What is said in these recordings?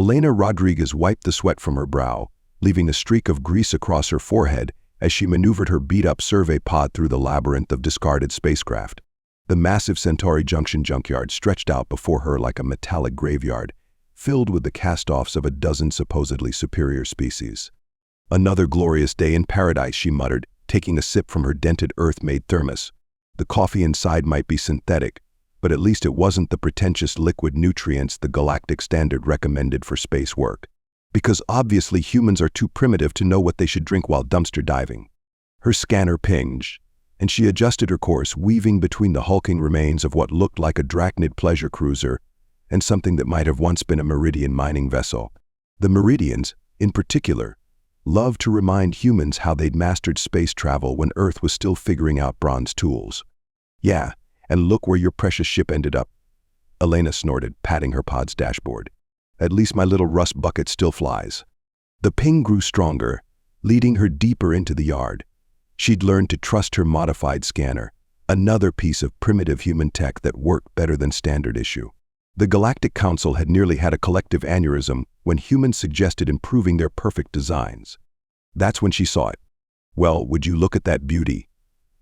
Elena Rodriguez wiped the sweat from her brow, leaving a streak of grease across her forehead as she maneuvered her beat-up survey pod through the labyrinth of discarded spacecraft. The massive Centauri Junction junkyard stretched out before her like a metallic graveyard, filled with the cast-offs of a dozen supposedly superior species. "Another glorious day in paradise," she muttered, taking a sip from her dented Earth-made thermos. The coffee inside might be synthetic, but at least it wasn't the pretentious liquid nutrients the Galactic standard recommended for space work. Because obviously humans are too primitive to know what they should drink while dumpster diving. Her scanner pinged, and she adjusted her course, weaving between the hulking remains of what looked like a drachnid pleasure cruiser and something that might have once been a Meridian mining vessel. The Meridians, in particular, loved to remind humans how they'd mastered space travel when Earth was still figuring out bronze tools. "Yeah, and look where your precious ship ended up," Elena snorted, patting her pod's dashboard. "At least my little rust bucket still flies." The ping grew stronger, leading her deeper into the yard. She'd learned to trust her modified scanner, another piece of primitive human tech that worked better than standard issue. The Galactic Council had nearly had a collective aneurysm when humans suggested improving their perfect designs. That's when she saw it. "Well, would you look at that beauty?"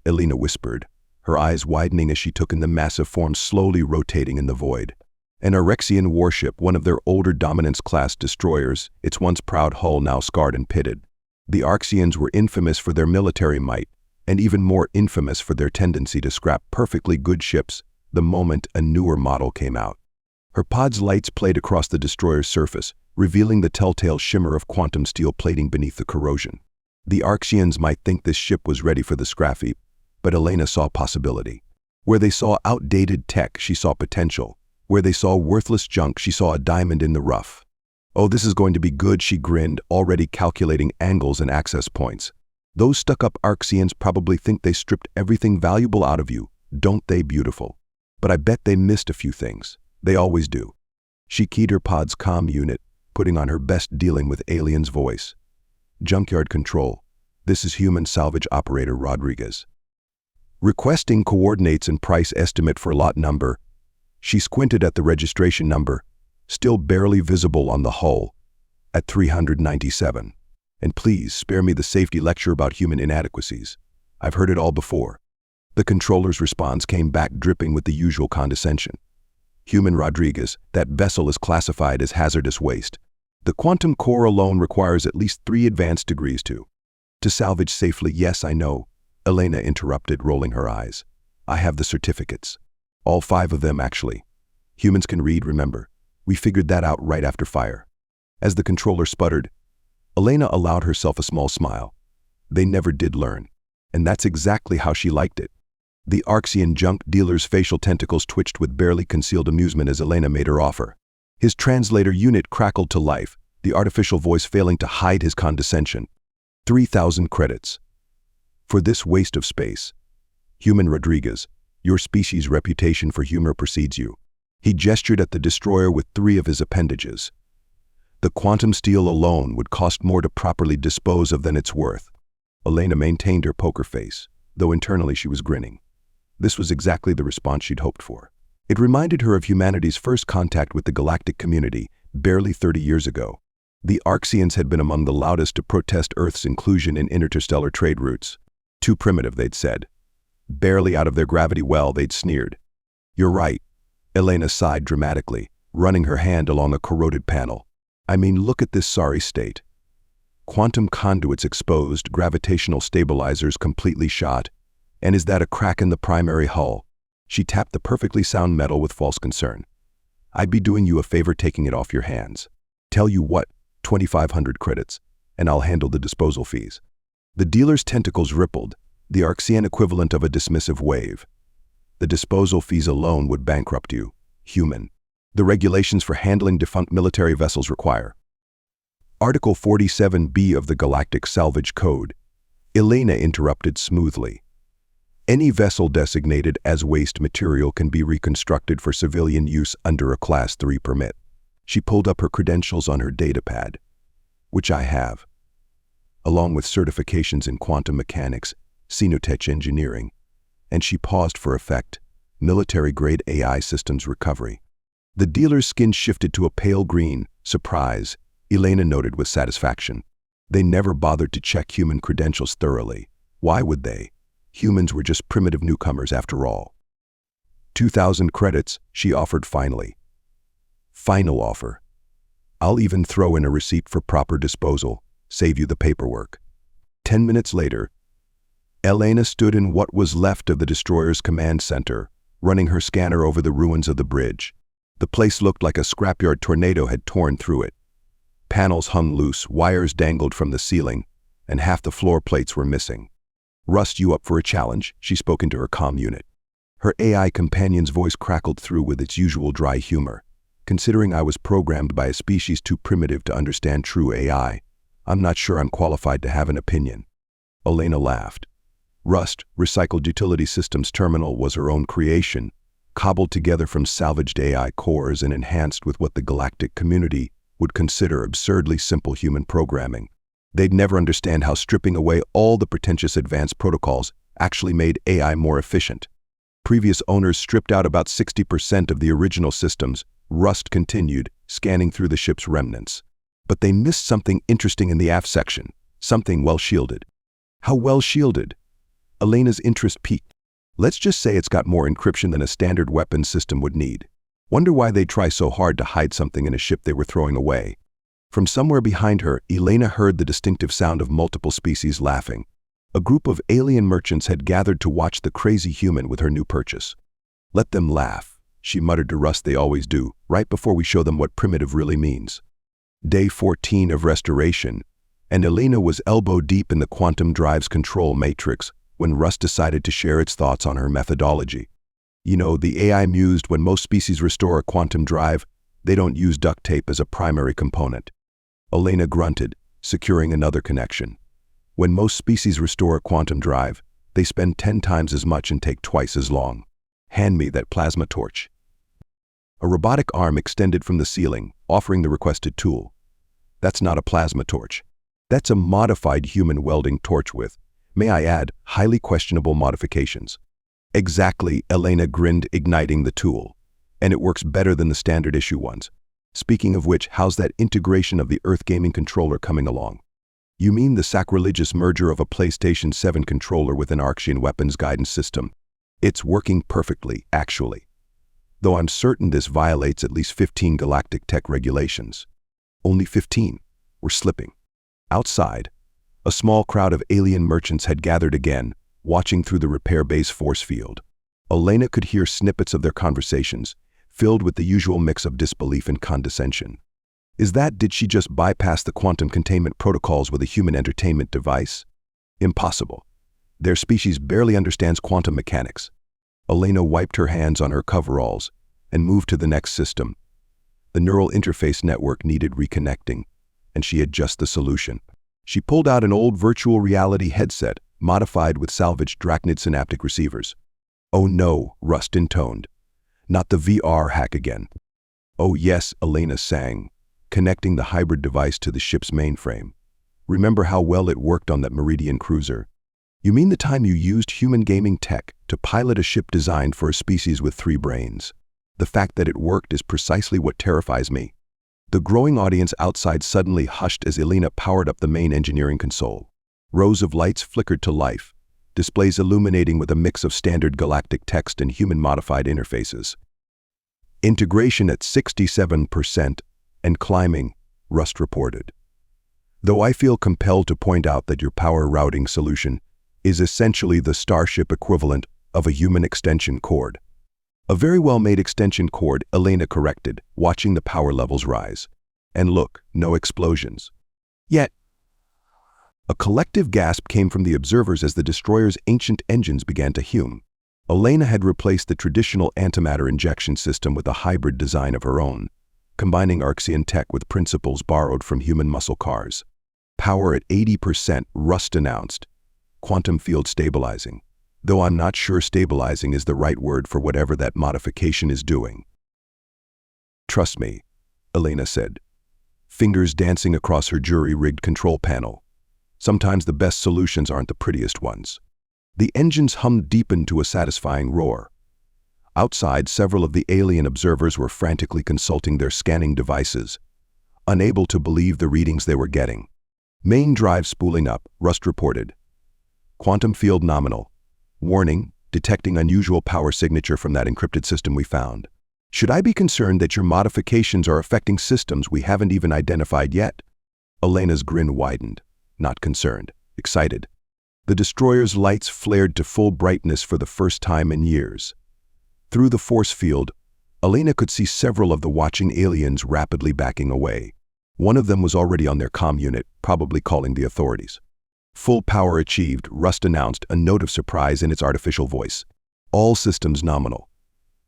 Elena whispered, her eyes widening as she took in the massive form slowly rotating in the void. An Arexian warship, one of their older Dominance-class destroyers, its once proud hull now scarred and pitted. The Arxians were infamous for their military might, and even more infamous for their tendency to scrap perfectly good ships the moment a newer model came out. Her pod's lights played across the destroyer's surface, revealing the telltale shimmer of quantum steel plating beneath the corrosion. The Arxians might think this ship was ready for the scrap heap, but Elena saw possibility. Where they saw outdated tech, she saw potential. Where they saw worthless junk, she saw a diamond in the rough. "Oh, this is going to be good," she grinned, already calculating angles and access points. "Those stuck-up Arxians probably think they stripped everything valuable out of you, don't they, beautiful? But I bet they missed a few things. They always do." She keyed her pod's comm unit, putting on her best dealing with aliens voice. "Junkyard control. This is human salvage operator Rodriguez. Requesting coordinates and price estimate for lot number." She squinted at the registration number, still barely visible on the hull, at 397. "And please spare me the safety lecture about human inadequacies. I've heard it all before." The controller's response came back dripping with the usual condescension. "Human Rodriguez, that vessel is classified as hazardous waste. The quantum core alone requires at least 3 advanced degrees to salvage safely." "Yes, I know," Elena interrupted, rolling her eyes. "I have the certificates. All 5 of them, actually. Humans can read, remember. We figured that out right after fire." As the controller sputtered, Elena allowed herself a small smile. They never did learn. And that's exactly how she liked it. The Arxian junk dealer's facial tentacles twitched with barely concealed amusement as Elena made her offer. His translator unit crackled to life, the artificial voice failing to hide his condescension. 3,000 credits. For this waste of space. Human Rodriguez, your species' reputation for humor precedes you. He gestured at the destroyer with 3 of his appendages. The quantum steel alone would cost more to properly dispose of than it's worth. Elena maintained her poker face, though internally she was grinning. This was exactly the response she'd hoped for. It reminded her of humanity's first contact with the galactic community, barely 30 years ago. The Arxians had been among the loudest to protest Earth's inclusion in interstellar trade routes. Too primitive, they'd said. Barely out of their gravity well, they'd sneered. "You're right," Elena sighed dramatically, running her hand along a corroded panel. "I mean, look at this sorry state. Quantum conduits exposed, gravitational stabilizers completely shot. And is that a crack in the primary hull?" She tapped the perfectly sound metal with false concern. "I'd be doing you a favor taking it off your hands. Tell you what, 2,500 credits, and I'll handle the disposal fees." The dealer's tentacles rippled, the Arxian equivalent of a dismissive wave. "The disposal fees alone would bankrupt you, human. The regulations for handling defunct military vessels require." Article 47B of the Galactic Salvage Code. Elena interrupted smoothly. "Any vessel designated as waste material can be reconstructed for civilian use under a Class 3 permit." She pulled up her credentials on her datapad, "which I have, along with certifications in quantum mechanics, xenotech engineering," and she paused for effect, "military-grade AI systems recovery." The dealer's skin shifted to a pale green. Surprise, Elena noted with satisfaction. They never bothered to check human credentials thoroughly. Why would they? Humans were just primitive newcomers after all. 2,000 credits, she offered finally. Final offer. I'll even throw in a receipt for proper disposal, save you the paperwork. 10 minutes later, Elena stood in what was left of the destroyer's command center, running her scanner over the ruins of the bridge. The place looked like a scrapyard tornado had torn through it. Panels hung loose, wires dangled from the ceiling, and half the floor plates were missing. Rust, you up for a challenge? She spoke into her comm unit. Her AI companion's voice crackled through with its usual dry humor. Considering I was programmed by a species too primitive to understand true AI, I'm not sure I'm qualified to have an opinion. Elena laughed. Rust, Recycled Utility Systems Terminal, was her own creation, cobbled together from salvaged AI cores and enhanced with what the Galactic community would consider absurdly simple human programming. They'd never understand how stripping away all the pretentious advanced protocols actually made AI more efficient. Previous owners stripped out about 60% of the original systems. Rust continued, scanning through the ship's remnants. But they missed something interesting in the aft section, something well-shielded. How well-shielded? Elena's interest peaked. Let's just say it's got more encryption than a standard weapons system would need. Wonder why they'd try so hard to hide something in a ship they were throwing away. From somewhere behind her, Elena heard the distinctive sound of multiple species laughing. A group of alien merchants had gathered to watch the crazy human with her new purchase. Let them laugh, she muttered to Rust. They always do, right before we show them what primitive really means. Day 14 of restoration, and Elena was elbow-deep in the quantum drive's control matrix when Rust decided to share its thoughts on her methodology. You know, the AI mused, when most species restore a quantum drive, they don't use duct tape as a primary component. Elena grunted, securing another connection. When most species restore a quantum drive, they spend 10 times as much and take twice as long. Hand me that plasma torch. A robotic arm extended from the ceiling, offering the requested tool. That's not a plasma torch. That's a modified human welding torch with, may I add, highly questionable modifications. Exactly, Elena grinned, igniting the tool. And it works better than the standard issue ones. Speaking of which, how's that integration of the Earth gaming controller coming along? You mean the sacrilegious merger of a PlayStation 7 controller with an Arctian weapons guidance system? It's working perfectly, actually. Though I'm certain this violates at least 15 galactic tech regulations. Only 15. We're slipping. Outside, a small crowd of alien merchants had gathered again, watching through the repair base force field. Elena could hear snippets of their conversations, filled with the usual mix of disbelief and condescension. Did she just bypass the quantum containment protocols with a human entertainment device? Impossible. Their species barely understands quantum mechanics. Elena wiped her hands on her coveralls and moved to the next system. The neural interface network needed reconnecting, and she had just the solution. She pulled out an old virtual reality headset, modified with salvaged Drachnid synaptic receivers. Oh no, Rust intoned. Not the VR hack again. Oh yes, Elena sang, connecting the hybrid device to the ship's mainframe. Remember how well it worked on that Meridian cruiser? You mean the time you used human gaming tech to pilot a ship designed for a species with 3 brains? The fact that it worked is precisely what terrifies me. The growing audience outside suddenly hushed as Elena powered up the main engineering console. Rows of lights flickered to life, displays illuminating with a mix of standard galactic text and human-modified interfaces. Integration at 67% and climbing, Rust reported. Though I feel compelled to point out that your power routing solution is essentially the Starship equivalent of a human extension cord. A very well-made extension cord, Elena corrected, watching the power levels rise. And look, no explosions. Yet, a collective gasp came from the observers as the destroyer's ancient engines began to hum. Elena had replaced the traditional antimatter injection system with a hybrid design of her own, combining Archean tech with principles borrowed from human muscle cars. Power at 80%, Rust announced. Quantum field stabilizing. Though I'm not sure stabilizing is the right word for whatever that modification is doing. Trust me, Elena said, fingers dancing across her jury-rigged control panel. Sometimes the best solutions aren't the prettiest ones. The engine's hum deepened to a satisfying roar. Outside, several of the alien observers were frantically consulting their scanning devices, unable to believe the readings they were getting. Main drive spooling up, Rust reported. Quantum field nominal. Warning, detecting unusual power signature from that encrypted system we found. Should I be concerned that your modifications are affecting systems we haven't even identified yet? Elena's grin widened. Not concerned, excited. The destroyer's lights flared to full brightness for the first time in years. Through the force field, Elena could see several of the watching aliens rapidly backing away. One of them was already on their comm unit, probably calling the authorities. Full power achieved, Rust announced, a note of surprise in its artificial voice. All systems nominal.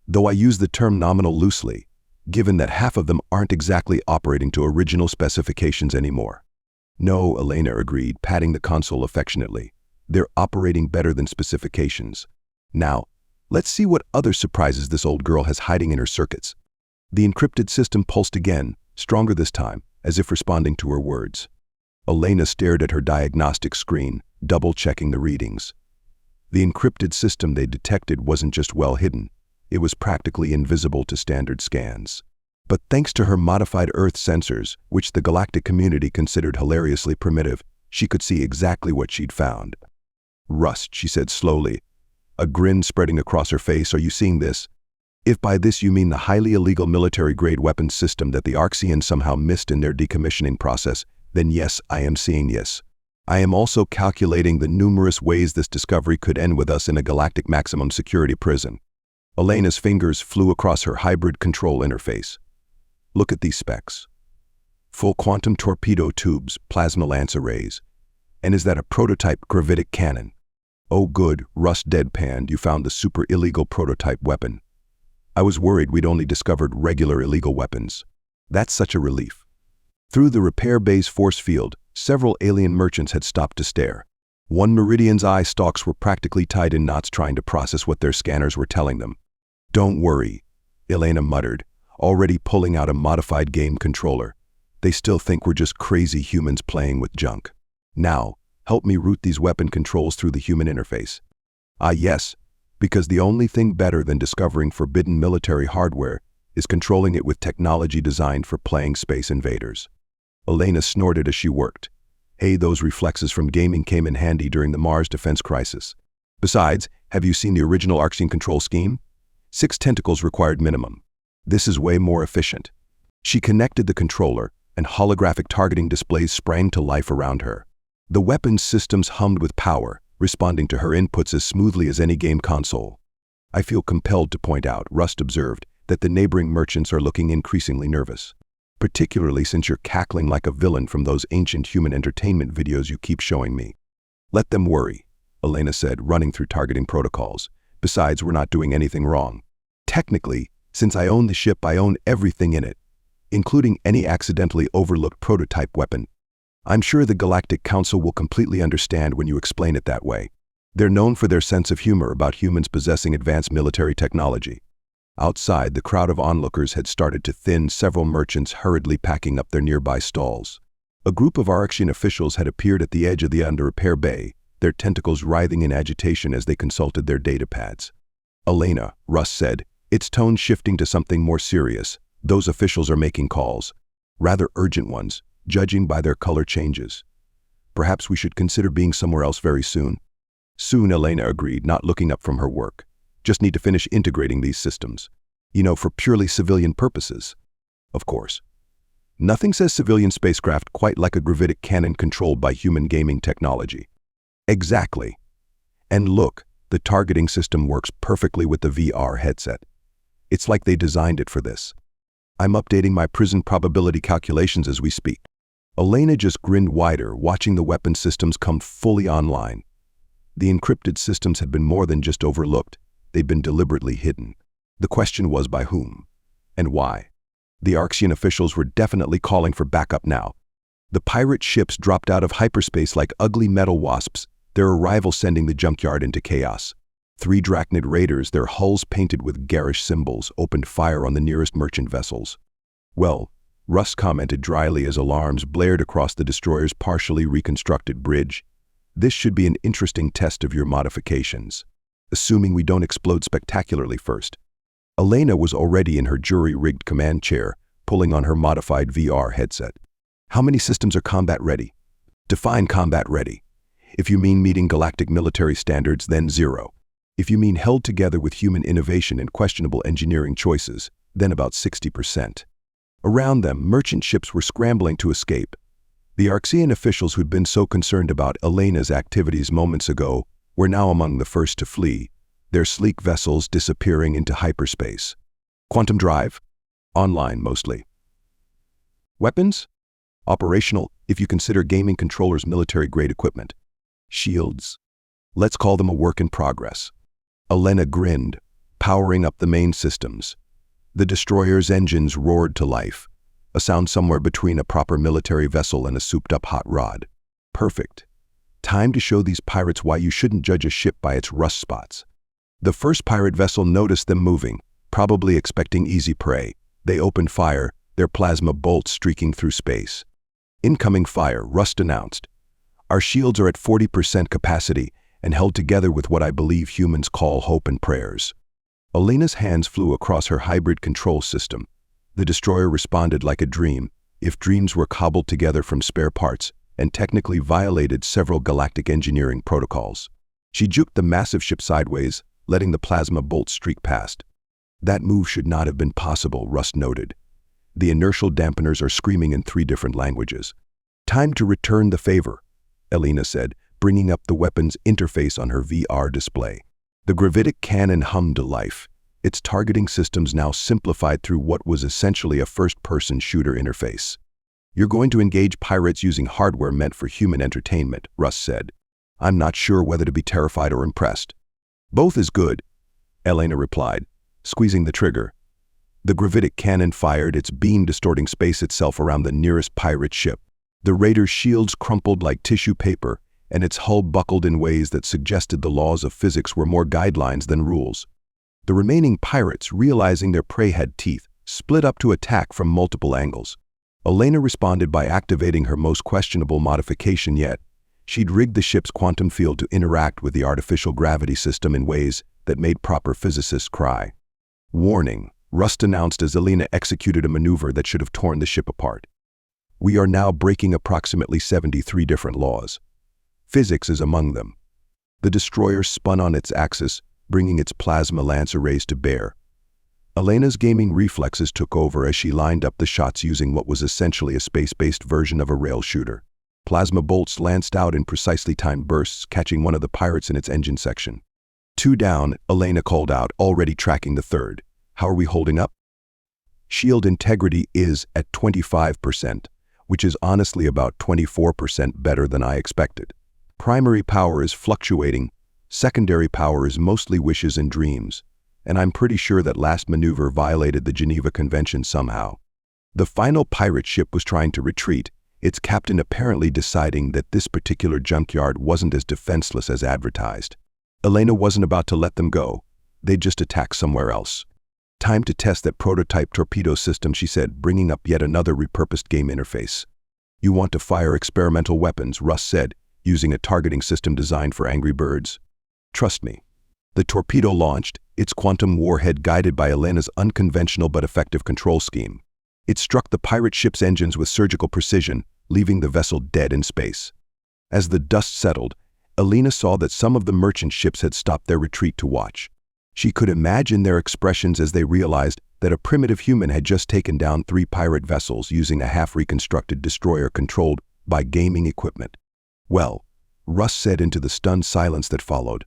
Though I use the term nominal loosely, given that half of them aren't exactly operating to original specifications anymore. No, Elena agreed, patting the console affectionately. They're operating better than specifications. Now, let's see what other surprises this old girl has hiding in her circuits. The encrypted system pulsed again, stronger this time, as if responding to her words. Elena stared at her diagnostic screen, double-checking the readings. The encrypted system they detected wasn't just well hidden, it was practically invisible to standard scans. But thanks to her modified Earth sensors, which the Galactic community considered hilariously primitive, she could see exactly what she'd found. Rust, she said slowly, a grin spreading across her face. Are you seeing this? If by this you mean the highly illegal military-grade weapons system that the Arxians somehow missed in their decommissioning process, then yes, I am seeing this. I am also calculating the numerous ways this discovery could end with us in a galactic maximum security prison. Elena's fingers flew across her hybrid control interface. Look at these specs. Full quantum torpedo tubes, plasma lance arrays. And is that a prototype gravitic cannon? Oh good, Rust deadpanned, you found the super illegal prototype weapon. I was worried we'd only discovered regular illegal weapons. That's such a relief. Through the repair bay's force field, several alien merchants had stopped to stare. One Meridian's eye stalks were practically tied in knots trying to process what their scanners were telling them. Don't worry, Elena muttered, already pulling out a modified game controller. They still think we're just crazy humans playing with junk. Now, help me route these weapon controls through the human interface. Ah yes, because the only thing better than discovering forbidden military hardware is controlling it with technology designed for playing space invaders. Elena snorted as she worked. Hey, those reflexes from gaming came in handy during the Mars defense crisis. Besides, have you seen the original Arxian control scheme? 6 tentacles required minimum. This is way more efficient. She connected the controller, and holographic targeting displays sprang to life around her. The weapons systems hummed with power, responding to her inputs as smoothly as any game console. I feel compelled to point out, Rust observed, that the neighboring merchants are looking increasingly nervous. Particularly since you're cackling like a villain from those ancient human entertainment videos you keep showing me. Let them worry, Elena said, running through targeting protocols. Besides, we're not doing anything wrong. Technically, since I own the ship, I own everything in it, including any accidentally overlooked prototype weapon. I'm sure the Galactic Council will completely understand when you explain it that way. They're known for their sense of humor about humans possessing advanced military technology. Outside, the crowd of onlookers had started to thin, several merchants hurriedly packing up their nearby stalls. A group of Arxian officials had appeared at the edge of the under-repair bay, their tentacles writhing in agitation as they consulted their datapads. Elena, Rust said, its tone shifting to something more serious. Those officials are making calls. Rather urgent ones, judging by their color changes. Perhaps we should consider being somewhere else very soon. Soon, Elena agreed, not looking up from her work. Just need to finish integrating these systems. You know, for purely civilian purposes. Of course. Nothing says civilian spacecraft quite like a gravitic cannon controlled by human gaming technology. Exactly. And look, the targeting system works perfectly with the VR headset. It's like they designed it for this. I'm updating my prison probability calculations as we speak. Elena just grinned wider, watching the weapon systems come fully online. The encrypted systems had been more than just overlooked. They'd been deliberately hidden. The question was by whom? And why? The Arxian officials were definitely calling for backup now. The pirate ships dropped out of hyperspace like ugly metal wasps, their arrival sending the junkyard into chaos. 3 Drachnid raiders, their hulls painted with garish symbols, opened fire on the nearest merchant vessels. Well, Rust commented dryly as alarms blared across the destroyer's partially reconstructed bridge. This should be an interesting test of your modifications. Assuming we don't explode spectacularly first. Elena was already in her jury-rigged command chair, pulling on her modified VR headset. How many systems are combat ready? Define combat ready. If you mean meeting galactic military standards, then 0. If you mean held together with human innovation and questionable engineering choices, then about 60%. Around them, merchant ships were scrambling to escape. The Arxian officials who'd been so concerned about Elena's activities moments ago were now among the first to flee, their sleek vessels disappearing into hyperspace. Quantum drive? Online, mostly. Weapons? Operational, if you consider gaming controllers military-grade equipment. Shields? Let's call them a work in progress. Elena grinned, powering up the main systems. The destroyer's engines roared to life, a sound somewhere between a proper military vessel and a souped-up hot rod. Perfect. Time to show these pirates why you shouldn't judge a ship by its rust spots. The first pirate vessel noticed them moving, probably expecting easy prey. They opened fire, their plasma bolts streaking through space. Incoming fire, Rust announced. Our shields are at 40% capacity and held together with what I believe humans call hope and prayers. Elena's hands flew across her hybrid control system. The destroyer responded like a dream, if dreams were cobbled together from spare parts, and technically violated several galactic engineering protocols. She juked the massive ship sideways, letting the plasma bolts streak past. That move should not have been possible, Rust noted. The inertial dampeners are screaming in 3 different languages. Time to return the favor, Elena said, bringing up the weapon's interface on her VR display. The gravitic cannon hummed to life, its targeting systems now simplified through what was essentially a first-person shooter interface. You're going to engage pirates using hardware meant for human entertainment, Rust said. I'm not sure whether to be terrified or impressed. Both is good, Elena replied, squeezing the trigger. The gravitic cannon fired, its beam distorting space itself around the nearest pirate ship. The raider's shields crumpled like tissue paper, and its hull buckled in ways that suggested the laws of physics were more guidelines than rules. The remaining pirates, realizing their prey had teeth, split up to attack from multiple angles. Elena responded by activating her most questionable modification yet. She'd rigged the ship's quantum field to interact with the artificial gravity system in ways that made proper physicists cry. Warning, Rust announced as Elena executed a maneuver that should have torn the ship apart. We are now breaking approximately 73 different laws. Physics is among them. The destroyer spun on its axis, bringing its plasma lance arrays to bear. Elena's gaming reflexes took over as she lined up the shots using what was essentially a space-based version of a rail shooter. Plasma bolts lanced out in precisely timed bursts, catching one of the pirates in its engine section. 2 down, Elena called out, already tracking the third. How are we holding up? Shield integrity is at 25%, which is honestly about 24% better than I expected. Primary power is fluctuating, secondary power is mostly wishes and dreams, and I'm pretty sure that last maneuver violated the Geneva Convention somehow. The final pirate ship was trying to retreat, its captain apparently deciding that this particular junkyard wasn't as defenseless as advertised. Elena wasn't about to let them go, they'd just attack somewhere else. Time to test that prototype torpedo system, she said, bringing up yet another repurposed game interface. You want to fire experimental weapons, Rust said, using a targeting system designed for angry birds. Trust me. The torpedo launched, its quantum warhead guided by Elena's unconventional but effective control scheme. It struck the pirate ship's engines with surgical precision, leaving the vessel dead in space. As the dust settled, Elena saw that some of the merchant ships had stopped their retreat to watch. She could imagine their expressions as they realized that a primitive human had just taken down 3 pirate vessels using a half-reconstructed destroyer controlled by gaming equipment. Well, Rust said into the stunned silence that followed,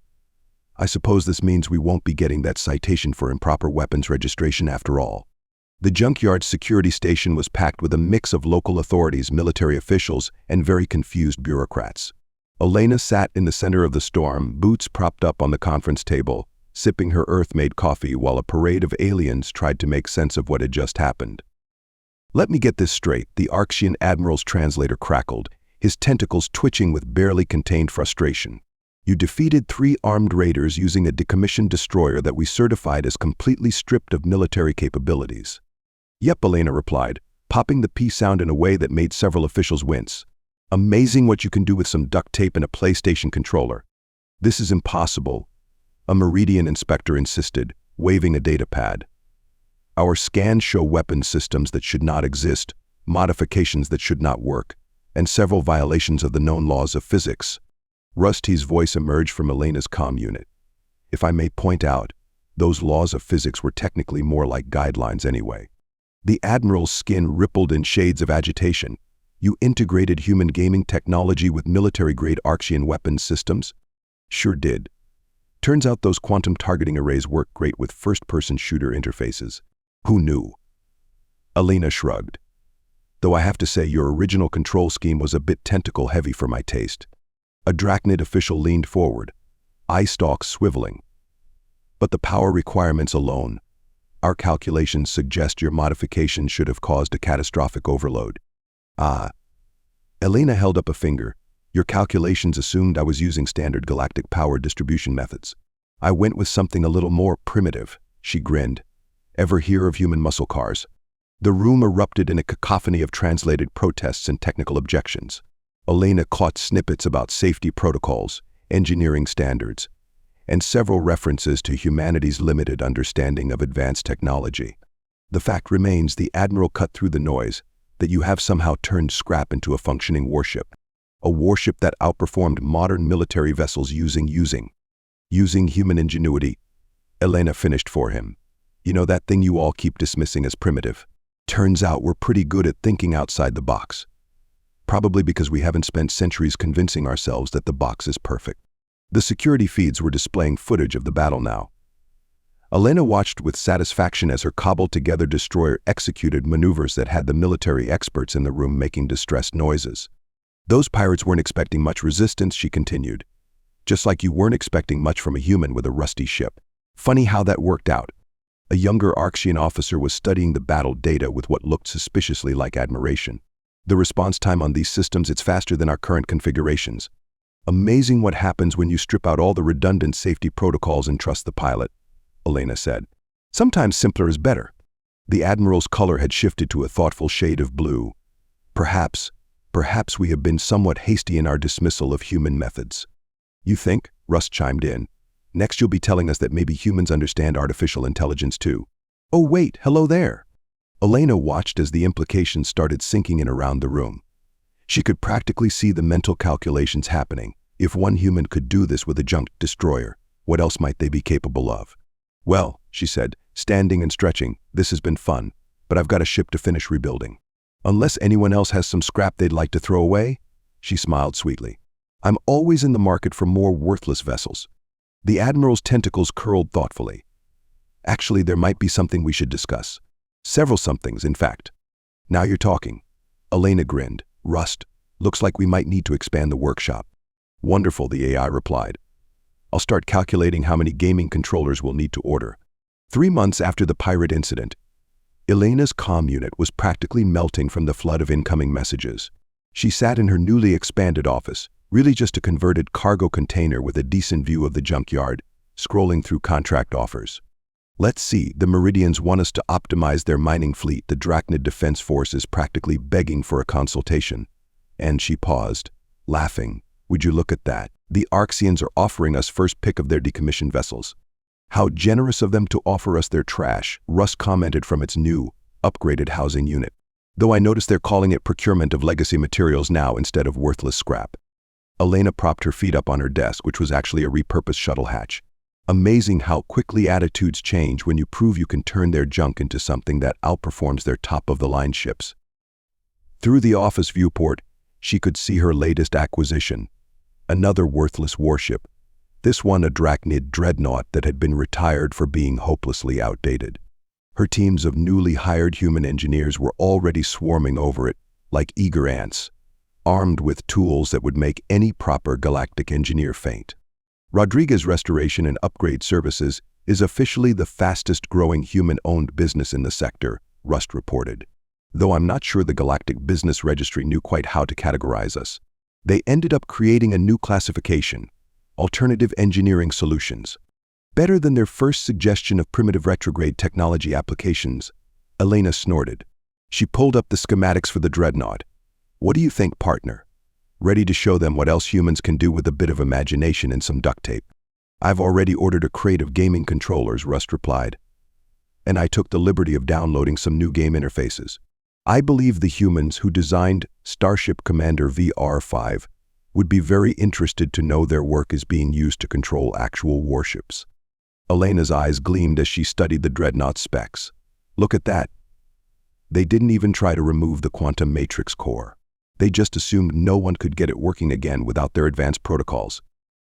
I suppose this means we won't be getting that citation for improper weapons registration after all. The junkyard's security station was packed with a mix of local authorities, military officials, and very confused bureaucrats. Elena sat in the center of the storm, boots propped up on the conference table, sipping her Earth-made coffee while a parade of aliens tried to make sense of what had just happened. Let me get this straight, the Arxian admiral's translator crackled, his tentacles twitching with barely contained frustration. You defeated 3 armed raiders using a decommissioned destroyer that we certified as completely stripped of military capabilities. Yep, Elena replied, popping the P sound in a way that made several officials wince. Amazing what you can do with some duct tape and a PlayStation controller. This is impossible, a Meridian inspector insisted, waving a data pad. Our scans show weapon systems that should not exist, modifications that should not work, and several violations of the known laws of physics. Rusty's voice emerged from Elena's comm unit. If I may point out, those laws of physics were technically more like guidelines anyway. The Admiral's skin rippled in shades of agitation. You integrated human gaming technology with military-grade Archean weapons systems? Sure did. Turns out those quantum targeting arrays work great with first-person shooter interfaces. Who knew? Elena shrugged. Though I have to say your original control scheme was a bit tentacle-heavy for my taste. A Drachnid official leaned forward, eye stalks swiveling. But the power requirements alone. Our calculations suggest your modifications should have caused a catastrophic overload. Ah. Elena held up a finger. Your calculations assumed I was using standard galactic power distribution methods. I went with something a little more primitive, she grinned. Ever hear of human muscle cars? The room erupted in a cacophony of translated protests and technical objections. Elena caught snippets about safety protocols, engineering standards, and several references to humanity's limited understanding of advanced technology. The fact remains the Admiral cut through the noise that you have somehow turned scrap into a functioning warship. A warship that outperformed modern military vessels using human ingenuity. Elena finished for him. You know that thing you all keep dismissing as primitive? Turns out we're pretty good at thinking outside the box. Probably because we haven't spent centuries convincing ourselves that the box is perfect. The security feeds were displaying footage of the battle now. Elena watched with satisfaction as her cobbled-together destroyer executed maneuvers that had the military experts in the room making distressed noises. Those pirates weren't expecting much resistance, she continued. Just like you weren't expecting much from a human with a rusty ship. Funny how that worked out. A younger Archean officer was studying the battle data with what looked suspiciously like admiration. The response time on these systems, it's faster than our current configurations. Amazing what happens when you strip out all the redundant safety protocols and trust the pilot, Elena said. Sometimes simpler is better. The Admiral's color had shifted to a thoughtful shade of blue. Perhaps we have been somewhat hasty in our dismissal of human methods. You think? Rust chimed in. Next you'll be telling us that maybe humans understand artificial intelligence too. Oh wait, hello there. Elena watched as the implications started sinking in around the room. She could practically see the mental calculations happening. If one human could do this with a junk destroyer, what else might they be capable of? Well, she said, standing and stretching, this has been fun, but I've got a ship to finish rebuilding. Unless anyone else has some scrap they'd like to throw away? She smiled sweetly. I'm always in the market for more worthless vessels. The Admiral's tentacles curled thoughtfully. Actually, there might be something we should discuss. Several somethings, in fact. Now you're talking. Elena grinned. Rust, looks like we might need to expand the workshop. Wonderful, the AI replied. I'll start calculating how many gaming controllers we'll need to order. 3 months after the pirate incident, Elena's comm unit was practically melting from the flood of incoming messages. She sat in her newly expanded office, really just a converted cargo container with a decent view of the junkyard, scrolling through contract offers. Let's see, the Meridians want us to optimize their mining fleet. The Drachnid Defense Force is practically begging for a consultation. And she paused, laughing. Would you look at that? The Archeans are offering us first pick of their decommissioned vessels. How generous of them to offer us their trash, Russ commented from its new, upgraded housing unit. Though I noticed they're calling it procurement of legacy materials now instead of worthless scrap. Elena propped her feet up on her desk, which was actually a repurposed shuttle hatch. Amazing how quickly attitudes change when you prove you can turn their junk into something that outperforms their top-of-the-line ships. Through the office viewport, she could see her latest acquisition. Another worthless warship. This one a Drachnid dreadnought that had been retired for being hopelessly outdated. Her teams of newly hired human engineers were already swarming over it, like eager ants, armed with tools that would make any proper galactic engineer faint. Rodriguez Restoration and Upgrade Services is officially the fastest-growing human-owned business in the sector, Rust reported. Though I'm not sure the Galactic Business Registry knew quite how to categorize us. They ended up creating a new classification, Alternative Engineering Solutions. Better than their first suggestion of primitive retrograde technology applications, Elena snorted. She pulled up the schematics for the dreadnought. What do you think, partner? Ready to show them what else humans can do with a bit of imagination and some duct tape. I've already ordered a crate of gaming controllers, Rust replied. and I took the liberty of downloading some new game interfaces. I believe the humans who designed Starship Commander VR-5 would be very interested to know their work is being used to control actual warships." Elena's eyes gleamed as she studied the dreadnought specs. "Look at that. They didn't even try to remove the quantum matrix core. They just assumed no one could get it working again without their advanced protocols.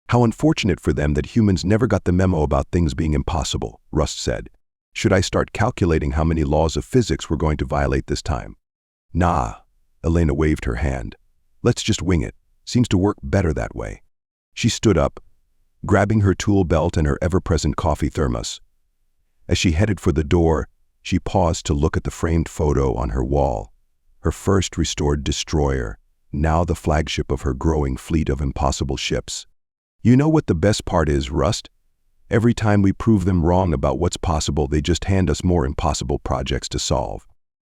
How unfortunate for them that humans never got the memo about things being impossible," Rust said. "Should I start calculating how many laws of physics we're going to violate this time?" "Nah," Elena waved her hand. "Let's just wing it. Seems to work better that way." She stood up, grabbing her tool belt and her ever-present coffee thermos. As she headed for the door, she paused to look at the framed photo on her wall. Her first restored destroyer, now the flagship of her growing fleet of impossible ships. "You know what the best part is, Rust? Every time we prove them wrong about what's possible, they just hand us more impossible projects to solve."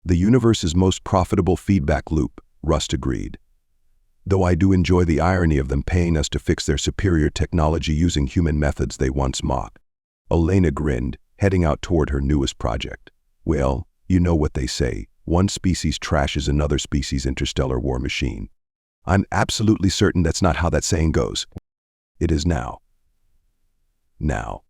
"The universe's most profitable feedback loop," Rust agreed. "Though I do enjoy the irony of them paying us to fix their superior technology using human methods they once mocked." Elena grinned, heading out toward her newest project. "Well, you know what they say. One species trashes another species' interstellar war machine. I'm absolutely certain that's not how that saying goes. It is now. Now."